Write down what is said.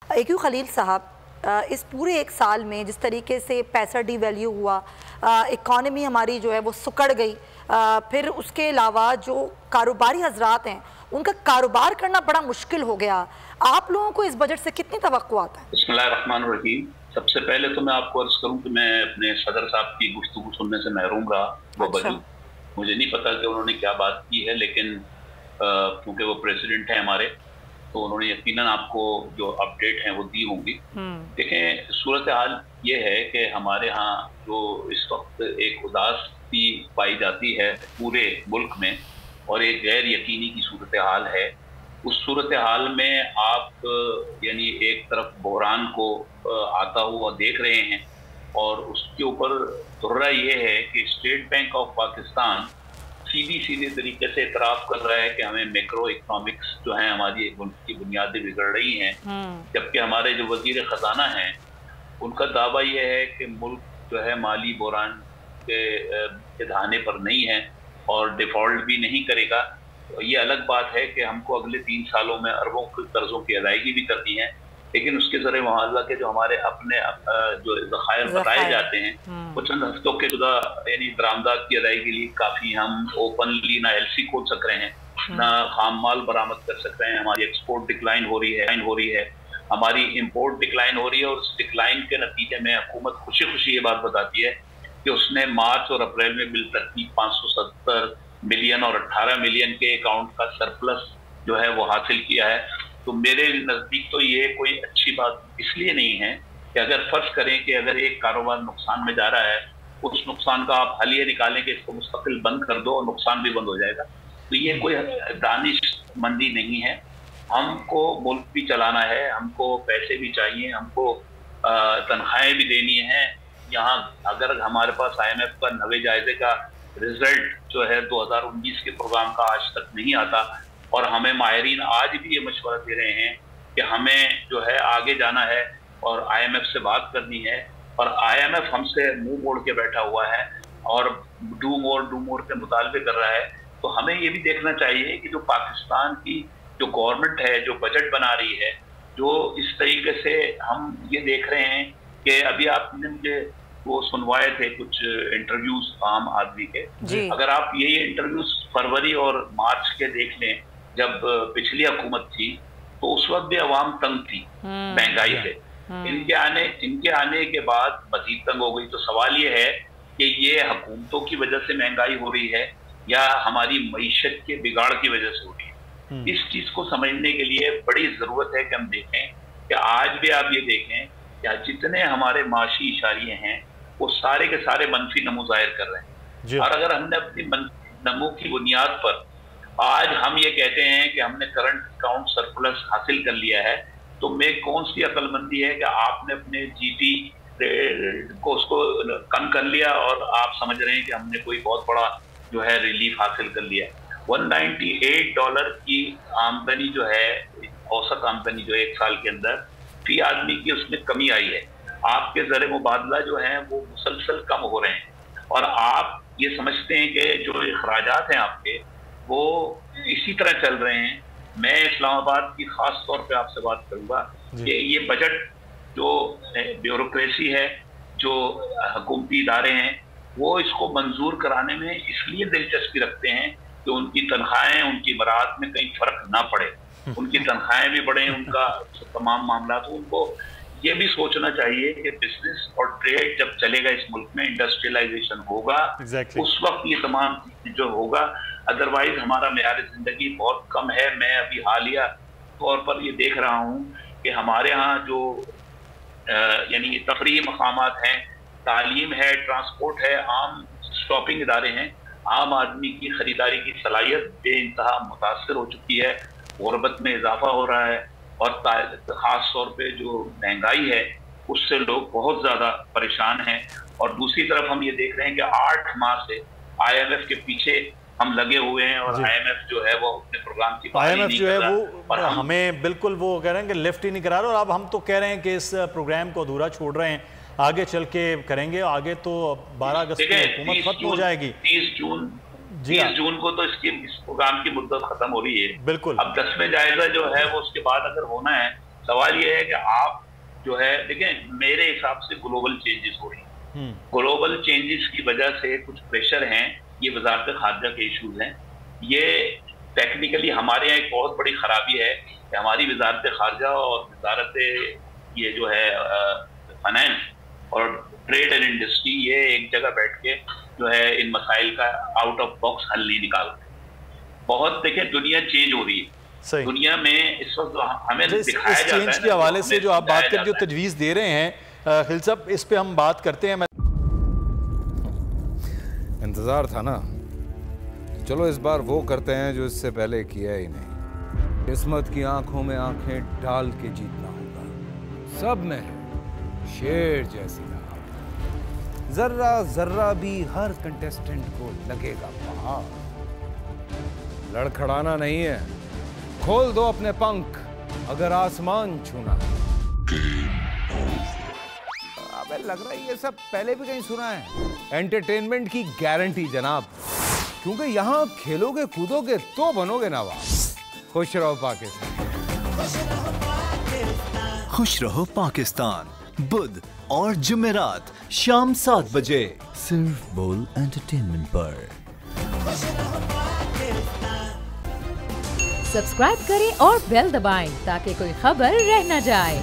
AQ Khalil साहब, इस पूरे एक साल में जिस तरीके से पैसा डिवैल्यू हुआ, इकॉनमी हमारी जो है वो सुकड़ गई, फिर उसके अलावा जो कारोबारी हजरात हैं उनका कारोबार करना बड़ा मुश्किल हो गया। आप लोगों को इस बजट से कितनी तवक्कुआत है? बिस्मिल्लाहिर्रहमानिर्रहीम। सबसे पहले तो मैं आपको अर्ज करूं कि मैं अपने सदर साहब की गुफ्तगू सुनने से महरूम रहा। वो अच्छा। मुझे नहीं पता कि उन्होंने क्या बात की है, लेकिन क्योंकि वो प्रेसिडेंट हैं हमारे, तो उन्होंने यकीनन आपको जो अपडेट हैं वो दी होंगी। देखें, सूरत हाल ये है कि हमारे यहाँ जो इस वक्त एक उदासी पाई जाती है पूरे मुल्क में और एक गैर यकीनी की सूरत हाल है। उस सूरत हाल में आप यानी एक तरफ बहरान को आता हुआ देख रहे हैं और उसके ऊपर धुर्रा ये है कि स्टेट बैंक ऑफ पाकिस्तान सीधे तरीके से इतराफ कर रहा है कि हमें मैक्रो इकोनॉमिक्स जो है हमारी मुल्क की बुनियादें बिगड़ रही हैं, जबकि हमारे जो वजीर खजाना हैं उनका दावा यह है कि मुल्क जो है माली बहरान के धाने पर नहीं है और डिफॉल्ट भी नहीं करेगा। ये अलग बात है कि हमको अगले 3 सालों में अरबों के कर्जों की अदायगी भी करनी है, लेकिन उसके ज़रिए मुआवजा के जो हमारे अपने जो ज़खायर बताए जाते हैं वो चंद हफ्तों के जुदा यानी दरामदात की अदायगी के लिए काफ़ी हम ओपनली ना LC खोल सक रहे हैं, ना खाम माल बरामद कर सक रहे हैं। हमारी एक्सपोर्ट डिक्लाइन हो रही है, हमारी इम्पोर्ट डिक्लाइन हो रही है और उस डिक्लाइन के नतीजे में हुकूमत खुशी खुशी ये बात बताती है कि उसने मार्च और अप्रैल में बिल तरतीब 570 मिलियन और 18 मिलियन के अकाउंट का सरप्लस जो है वो हासिल किया है। तो मेरे नज़दीक तो ये कोई अच्छी बात इसलिए नहीं है कि अगर फर्ज करें कि अगर एक कारोबार नुकसान में जा रहा है, उस नुकसान का आप हलिया निकालें कि इसको मुस्तकिल बंद कर दो और नुकसान भी बंद हो जाएगा, तो ये कोई दानिशमंदी नहीं है। हमको मुल्क भी चलाना है, हमको पैसे भी चाहिए, हमको तनख्वाहें भी देनी है। यहाँ अगर हमारे पास IMF का 90 जायजे का रिजल्ट जो है 2019 के प्रोग्राम का आज तक नहीं आता और हमें माहिरीन आज भी ये मशवरा दे रहे हैं कि हमें जो है आगे जाना है और IMF से बात करनी है, और IMF हमसे मुंह मोड़ के बैठा हुआ है और डू मोर के मुतालबे कर रहा है, तो हमें ये भी देखना चाहिए कि जो पाकिस्तान की जो गवर्नमेंट है जो बजट बना रही है, जो इस तरीके से हम ये देख रहे हैं कि अभी आपने मुझे वो सुनवाए थे कुछ इंटरव्यूज आम आदमी के, अगर आप ये इंटरव्यूज फरवरी और मार्च के देख लें जब पिछली हुकूमत थी तो उस वक्त भी अवाम तंग थी महंगाई से। इनके आने के बाद मजीद तंग हो गई। तो सवाल ये है कि ये हुकूमतों की वजह से महंगाई हो रही है या हमारी मईशत के बिगाड़ की वजह से हो रही है। इस चीज को समझने के लिए बड़ी जरूरत है कि हम देखें कि आज भी आप ये देखें कि जितने हमारे माशी इशारे हैं वो सारे के सारे मनफी नमू जाहिर कर रहे हैं, और अगर हमने अपनी नमू की बुनियाद पर आज हम ये कहते हैं कि हमने करंट अकाउंट सरप्लस हासिल कर लिया है, तो मैं कौन सी अक्लमंदी है कि आपने अपने GDP को उसको कम कर लिया और आप समझ रहे हैं कि हमने कोई बहुत बड़ा जो है रिलीफ हासिल कर लिया। $198 की आमदनी जो है, औसत आमदनी जो एक साल के अंदर फी आदमी की, उसमें कमी आई है। आपके ज़र मुबादला जो हैं वो मुसलसल कम हो रहे हैं और आप ये समझते हैं कि जो अखराजात हैं आपके वो इसी तरह चल रहे हैं। मैं इस्लामाबाद की खास तौर पे आपसे बात करूंगा कि ये बजट जो ब्यूरोक्रेसी है, जो हुकूमती इदारे हैं, वो इसको मंजूर कराने में इसलिए दिलचस्पी रखते हैं कि उनकी तनख्वाहें, उनकी बरात में कहीं फर्क ना पड़े, उनकी तनख्वाहें भी बढ़े, उनका तमाम मामला। तो उनको ये भी सोचना चाहिए कि बिजनेस और ट्रेड जब चलेगा इस मुल्क में, इंडस्ट्रियलाइजेशन होगा, उस वक्त ये तमाम जो होगा। अदरवाइज हमारा मेयार जिंदगी बहुत कम है। मैं अभी हालिया तौर पर ये देख रहा हूँ कि हमारे यहाँ जो यानी तफरीही मकामात हैं, तालीम है, ट्रांसपोर्ट है, आम शॉपिंग इदारे हैं, आम आदमी की खरीदारी की सलाहियत बेइंतहा मुतासर हो चुकी है। गुर्बत में इजाफा हो रहा है और खास तौर पे जो महंगाई है उससे लोग बहुत ज्यादा परेशान हैं। और दूसरी तरफ हम ये देख रहे हैं कि 8 माह से IMF के पीछे हम लगे हुए हैं और IMF जो है वो अपने प्रोग्राम की IMF जो है वो हमें बिल्कुल वो कह रहे हैं कि लिफ्ट ही नहीं करा रहा, और अब हम तो कह रहे हैं कि इस प्रोग्राम को अधूरा छोड़ रहे हैं, आगे चल के करेंगे। आगे तो 12 अगस्त को हुकूमत खत्म हो जाएगी। 30 जून को तो इस प्रोग्राम की मुद्दत खत्म हो रही है। बिल्कुल। अब 10वें जायजा जो है वो उसके बाद अगर होना है सवाल ये है कि आप जो है देखें, मेरे हिसाब से ग्लोबल चेंजेस हो रही हैं। ग्लोबल चेंजेस की वजह से कुछ प्रेशर हैं, ये वजारत खारजा के इशूज हैं। ये टेक्निकली हमारे यहाँ एक बहुत बड़ी खराबी है कि हमारी वजारत खारजा और वजारत ये जो है फाइनेंस और ट्रेड एंड इंडस्ट्री, ये एक जगह बैठ के जो है इन मसाइल का आउट ऑफ बॉक्स हल नहीं निकालते। बहुत देखें, दुनिया चेंज हो रही है। दुनिया में इस वक्त हमें दिखाया जाता है, चेंज के हवाले से जो आप बात कर, जो तजवीज दे रहे हैं खिल साहब, इस पे हम बात करते हैं। इंतजार था ना, चलो इस बार वो करते हैं जो इससे पहले किया ही नहीं। किस्मत की आंखों में आंखें डाल के जीतना होगा। सब में है शेर जैसी राह, जर्रा जर्रा भी हर कंटेस्टेंट को लगेगा पहाड़। लड़खड़ाना नहीं है, खोल दो अपने पंख अगर आसमान छूना है। अबे लग रहा है ये सब पहले भी कहीं सुना है। एंटरटेनमेंट की गारंटी जनाब, क्योंकि यहाँ खेलोगे कूदोगे तो बनोगे नवाब। खुश रहो पाकिस्तान। खुश रहो पाकिस्तान, बुध और जुमेरात शाम 7 बजे सिर्फ बोल एंटरटेनमेंट पर। सब्सक्राइब करें और बेल दबाएं ताकि कोई खबर रह न जाए।